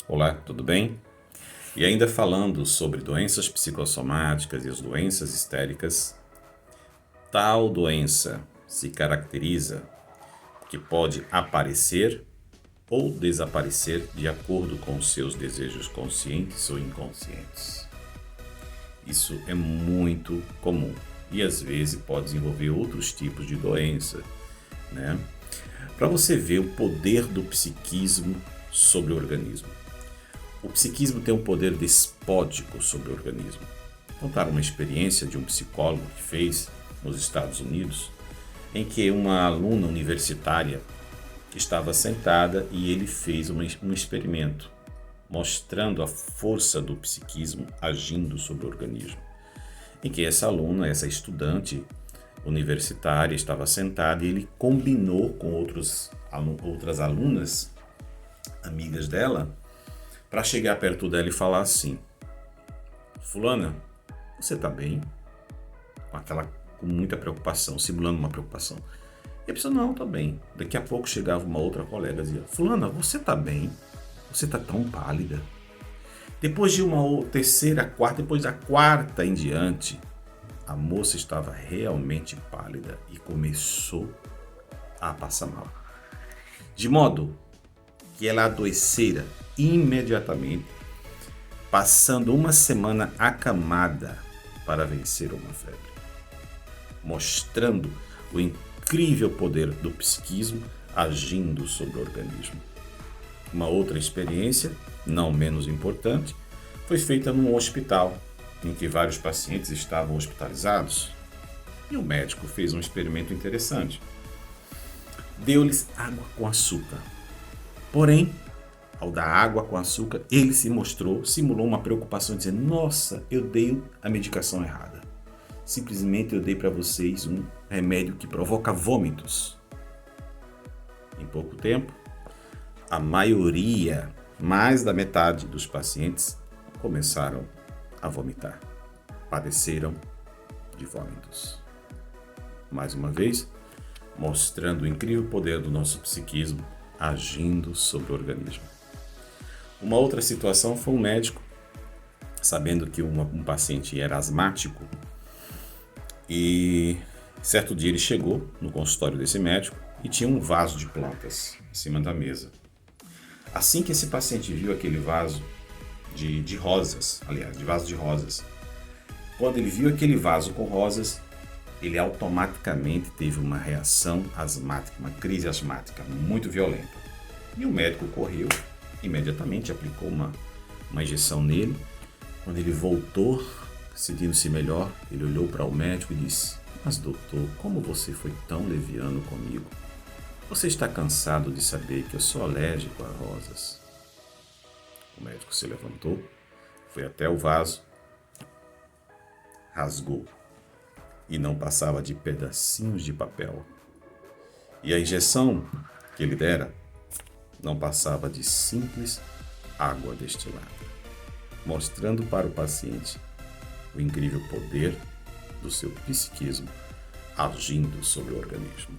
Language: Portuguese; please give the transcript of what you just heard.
Olá, tudo bem? E ainda falando sobre doenças psicossomáticas e as doenças histéricas, tal doença se caracteriza que pode aparecer ou desaparecer de acordo com seus desejos conscientes ou inconscientes. Isso é muito comum e às vezes pode desenvolver outros tipos de doença, né? Para você ver o poder do psiquismo sobre o organismo. O psiquismo tem um poder despótico sobre o organismo. Vou contar uma experiência de um psicólogo que fez nos Estados Unidos, em que uma aluna universitária estava sentada e ele fez um experimento, mostrando a força do psiquismo agindo sobre o organismo. Em que essa aluna, essa estudante universitária, estava sentada e ele combinou com outras alunas, amigas dela, para chegar perto dela e falar assim: Fulana, você tá bem? Com muita preocupação, simulando uma preocupação. E a pessoa, não, tá bem. Daqui a pouco chegava uma outra colega e dizia: Fulana, você tá bem? Você tá tão pálida. Depois de uma terceira, quarta, depois da quarta em diante, a moça estava realmente pálida e começou a passar mal. De modo que ela adoecera imediatamente, passando uma semana acamada para vencer uma febre, mostrando o incrível poder do psiquismo agindo sobre o organismo. Uma outra experiência, não menos importante, foi feita num hospital em que vários pacientes estavam hospitalizados e o médico fez um experimento interessante. Deu-lhes água com açúcar. Porém, ao dar água com açúcar, ele simulou uma preocupação, dizendo: nossa, eu dei a medicação errada. Simplesmente eu dei para vocês um remédio que provoca vômitos. Em pouco tempo, a maioria, mais da metade dos pacientes, começaram a vomitar. Padeceram de vômitos. Mais uma vez, mostrando o incrível poder do nosso psiquismo agindo sobre o organismo. Uma outra situação foi um médico, sabendo que um paciente era asmático, e certo dia ele chegou no consultório desse médico e tinha um vaso de plantas em cima da mesa. Assim que esse paciente viu aquele vaso de rosas, quando ele viu aquele vaso com rosas, ele automaticamente teve uma reação asmática, uma crise asmática muito violenta. E o médico correu, imediatamente aplicou uma injeção nele. Quando ele voltou, sentindo-se melhor, ele olhou para o médico e disse: mas doutor, como você foi tão leviano comigo? Você está cansado de saber que eu sou alérgico a rosas? O médico se levantou, foi até o vaso, rasgou e não passava de pedacinhos de papel. E a injeção que ele dera não passava de simples água destilada, mostrando para o paciente o incrível poder do seu psiquismo agindo sobre o organismo.